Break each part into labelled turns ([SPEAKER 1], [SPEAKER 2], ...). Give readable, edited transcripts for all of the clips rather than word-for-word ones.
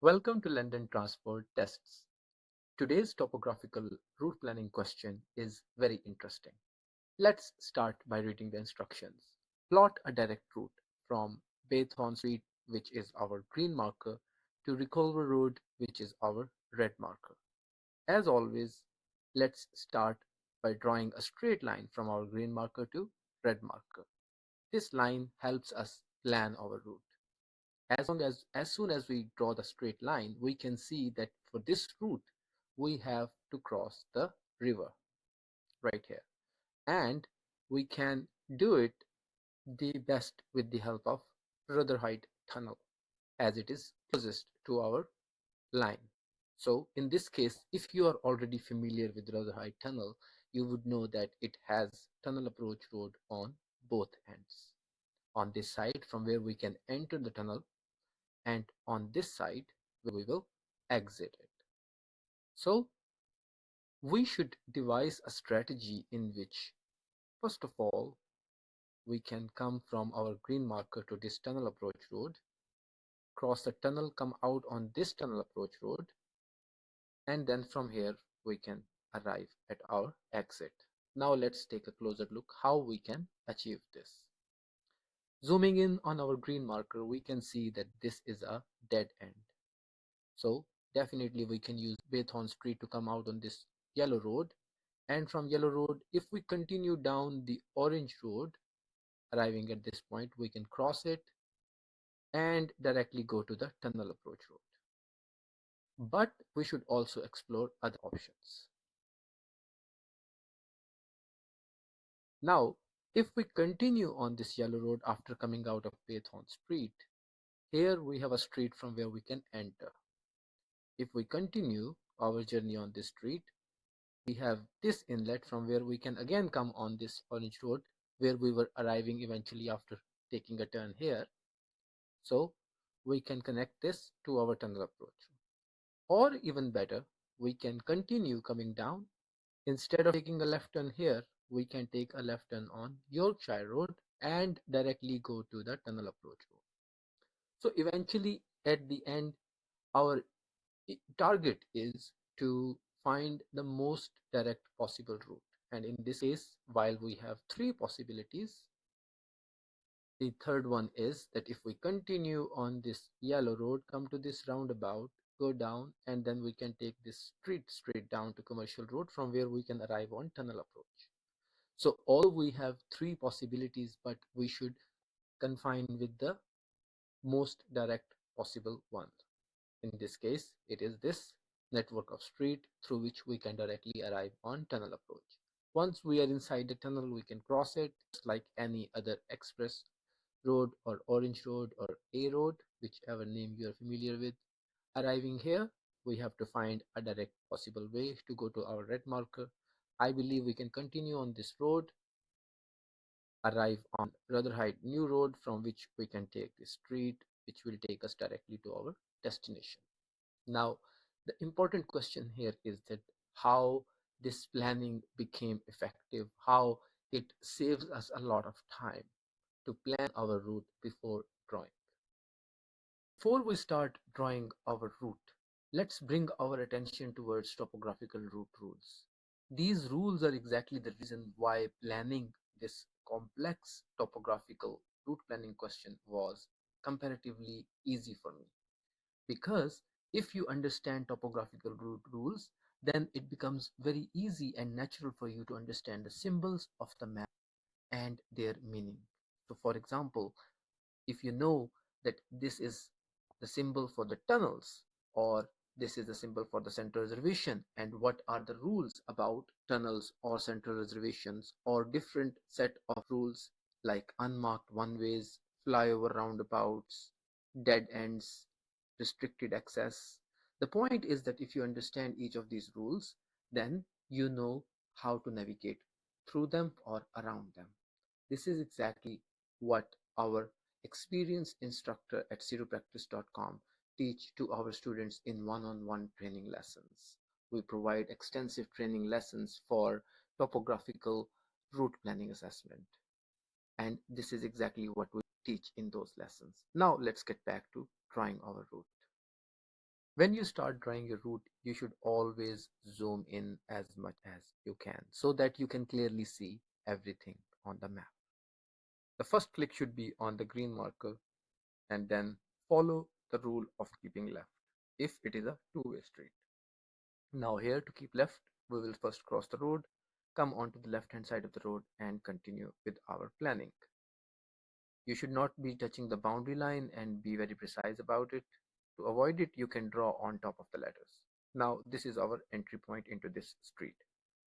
[SPEAKER 1] Welcome to London Transport Tests. Today's topographical route planning question is very interesting. Let's start by reading the instructions. Plot a direct route from Baythorne Street, which is our green marker, to Reculver Road, which is our red marker. As always, let's start by drawing a straight line from our green marker to red marker. This line helps us plan our route. As soon as we draw the straight line, we can see that for this route we have to cross the river right here, and we can do it the best with the help of Rotherhite tunnel, as it is closest to our line. So in this case, if you are already familiar with Rotherhite tunnel, you would know that it has tunnel approach road on both ends. On this side from where we can enter the tunnel, and on this side we will exit it. So we should devise a strategy in which, first of all, we can come from our green marker to this tunnel approach road, cross the tunnel, come out on this tunnel approach road, and then from here we can arrive at our exit. Now let's take a closer look how we can achieve this. Zooming in on our green marker, we can see that this is a dead end. So definitely we can use Baythorne Street to come out on this yellow road, and from yellow road, if we continue down the orange road, arriving at this point, we can cross it and directly go to the tunnel approach road. But we should also explore other options. Now, if we continue on this yellow road after coming out of Baythorne Street, here we have a street from where we can enter. If we continue our journey on this street, we have this inlet from where we can again come on this orange road where we were arriving eventually after taking a turn here. So we can connect this to our tunnel approach. Or even better, we can continue coming down. Instead of taking a left turn here, we can take a left turn on Yorkshire Road and directly go to the tunnel approach road. So eventually at the end, our target is to find the most direct possible route. And in this case, while we have three possibilities, the third one is that if we continue on this yellow road, come to this roundabout, go down, and then we can take this street straight down to Commercial Road from where we can arrive on tunnel approach. So although we have three possibilities, but we should confine with the most direct possible one. In this case, it is this network of street through which we can directly arrive on tunnel approach. Once we are inside the tunnel, we can cross it just like any other express road or orange road or A road, whichever name you are familiar with. Arriving here, we have to find a direct possible way to go to our red marker. I believe we can continue on this road, arrive on Rotherhite New Road, from which we can take the street, which will take us directly to our destination. Now, the important question here is that how this planning became effective, how it saves us a lot of time to plan our route before drawing. Before we start drawing our route, let's bring our attention towards topographical route rules. These rules are exactly the reason why planning this complex topographical route planning question was comparatively easy for me. Because if you understand topographical route rules, then it becomes very easy and natural for you to understand the symbols of the map and their meaning. So for example, if you know that this is the symbol for the tunnels, or this is the symbol for the central reservation, and what are the rules about tunnels or central reservations, or different set of rules like unmarked one ways, flyover roundabouts, dead ends, restricted access. The point is that if you understand each of these rules, then you know how to navigate through them or around them. This is exactly what our experienced instructor at zeropractice.com teach to our students in one-on-one training lessons. We provide extensive training lessons for topographical route planning assessment. And this is exactly what we teach in those lessons. Now let's get back to drawing our route. When you start drawing your route, you should always zoom in as much as you can so that you can clearly see everything on the map. The first click should be on the green marker and then follow the rule of keeping left if it is a two-way street. Now here, to keep left, we will first cross the road, come onto the left hand side of the road and continue with our planning. You should not be touching the boundary line and be very precise about it. To avoid it, you can draw on top of the letters. Now this is our entry point into this street.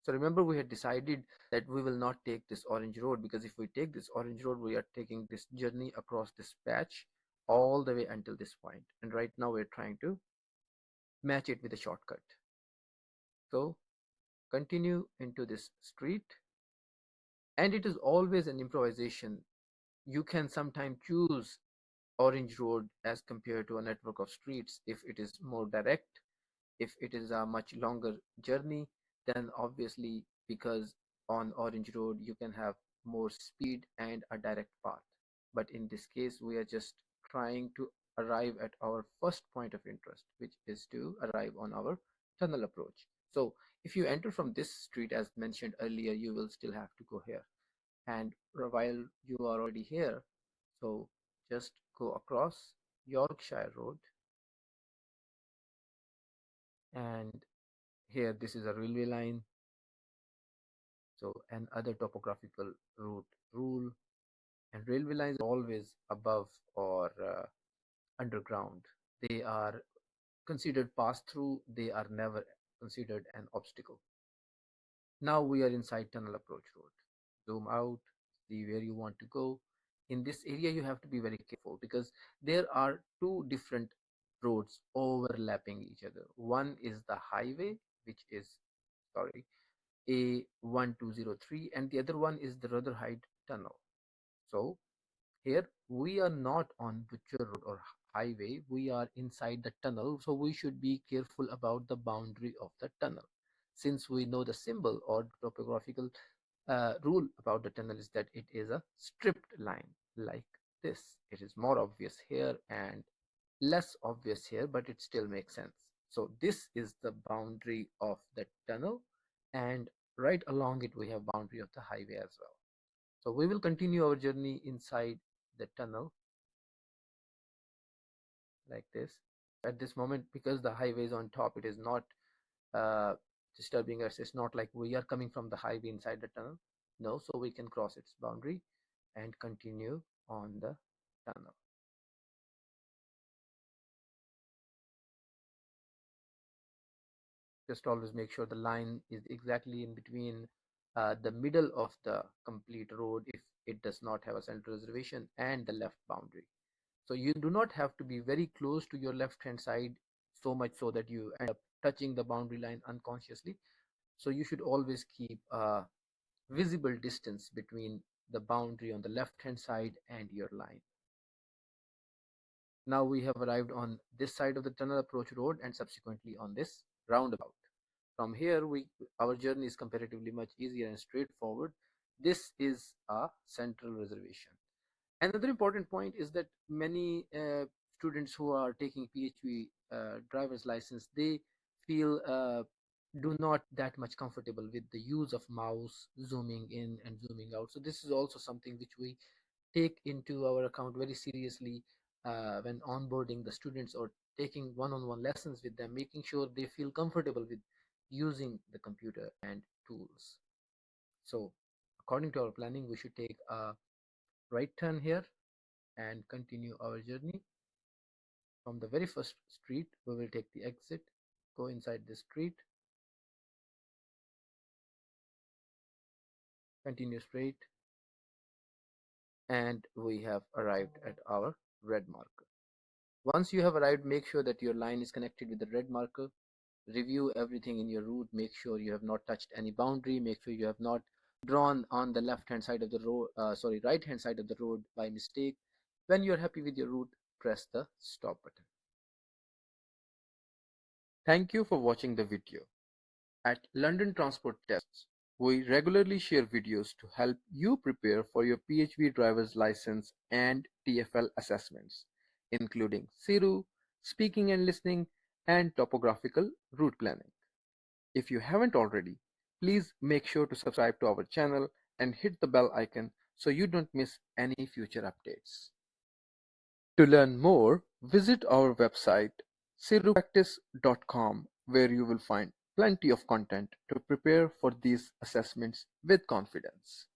[SPEAKER 1] So remember, we had decided that we will not take this orange road, because if we take this orange road, we are taking this journey across this patch all the way until this point. And right now we're trying to match it with a shortcut. So continue into this street, and it is always an improvisation. You can sometimes choose orange road as compared to a network of streets if it is more direct. If it is a much longer journey, then obviously, because on orange road you can have more speed and a direct path. But in this case, we are just trying to arrive at our first point of interest, which is to arrive on our tunnel approach. So if you enter from this street as mentioned earlier, you will still have to go here. And while you are already here, so just go across Yorkshire Road, and here this is a railway line. So another topographical route rule, and railway lines are always above or underground. They are considered pass through, they are never considered an obstacle. Now we are inside tunnel approach road. Zoom out, see where you want to go. In this area, you have to be very careful because there are two different roads overlapping each other. One is the highway, which is, sorry, A1203, and the other one is the Rotherhite tunnel. So here we are not on Butcher Road or highway, we are inside the tunnel, so we should be careful about the boundary of the tunnel. Since we know the symbol or topographical rule about the tunnel is that it is a stripped line like this. It is more obvious here and less obvious here, but it still makes sense. So this is the boundary of the tunnel, and right along it we have boundary of the highway as well. So we will continue our journey inside the tunnel like this. At this moment, because the highway is on top, it is not uh, disturbing us. It's not like we are coming from the highway inside the tunnel. No, so we can cross its boundary and continue on the tunnel. Just always make sure the line is exactly in between the middle of the complete road if it does not have a central reservation and the left boundary. So you do not have to be very close to your left hand side so much so that you end up touching the boundary line unconsciously. So you should always keep a visible distance between the boundary on the left hand side and your line. Now we have arrived on this side of the tunnel approach road and subsequently on this roundabout. From here, our journey is comparatively much easier and straightforward. This is a central reservation. Another important point is that many students who are taking PHV driver's license, they feel do not that much comfortable with the use of mouse, zooming in and zooming out. So this is also something which we take into our account very seriously when onboarding the students or taking one-on-one lessons with them, making sure they feel comfortable with using the computer and tools. So according to our planning, we should take a right turn here and continue our journey. From the very first street, we will take the exit, go inside the street, continue straight, and we have arrived at our red marker. Once you have arrived, make sure that your line is connected with the red marker. Review everything in your route, make sure you have not touched any boundary, make sure you have not drawn on the left hand side of the road, right hand side of the road by mistake. When you're happy with your route, press the stop button. Thank you for watching the video. At London Transport Tests, we regularly share videos to help you prepare for your PHV driver's license and TfL assessments, including CIRU, speaking and listening, and topographical route planning. If you haven't already, please make sure to subscribe to our channel and hit the bell icon so you don't miss any future updates. To learn more, visit our website sirupractice.com, where you will find plenty of content to prepare for these assessments with confidence.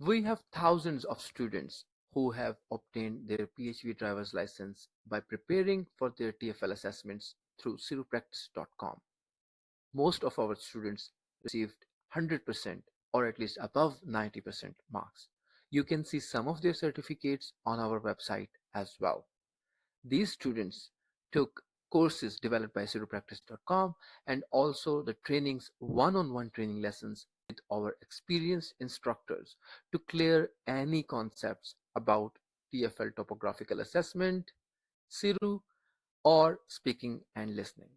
[SPEAKER 1] We have thousands of students who have obtained their PhD driver's license by preparing for their TfL assessments through sirupractice.com. Most of our students received 100% or at least above 90% marks. You can see some of their certificates on our website as well. These students took courses developed by sirupractice.com and also the trainings, one-on-one training lessons with our experienced instructors to clear any concepts about TfL topographical assessment, Siru, or speaking and listening.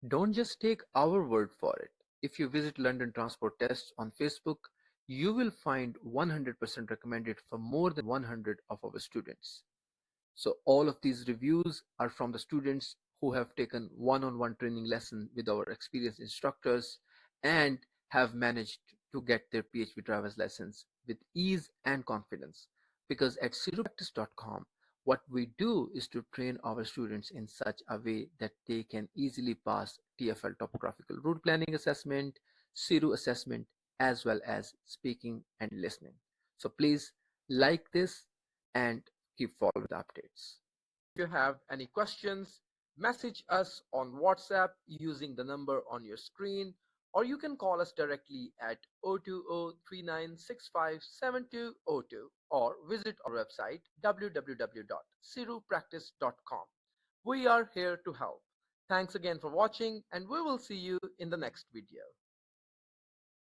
[SPEAKER 1] Don't just take our word for it. If you visit London Transport Tests on Facebook, you will find 100% recommended for more than 100 of our students. So all of these reviews are from the students who have taken one-on-one training lesson with our experienced instructors and have managed to get their PhD driver's license with ease and confidence. Because at sirupractice.com, what we do is to train our students in such a way that they can easily pass TfL Topographical Route Planning Assessment, Siru Assessment, as well as speaking and listening. So please like this and keep following the updates. If you have any questions, message us on WhatsApp using the number on your screen, or you can call us directly at 020-3965-7202 or visit our website www.sirupractice.com. We are here to help. Thanks again for watching, and we will see you in the next video.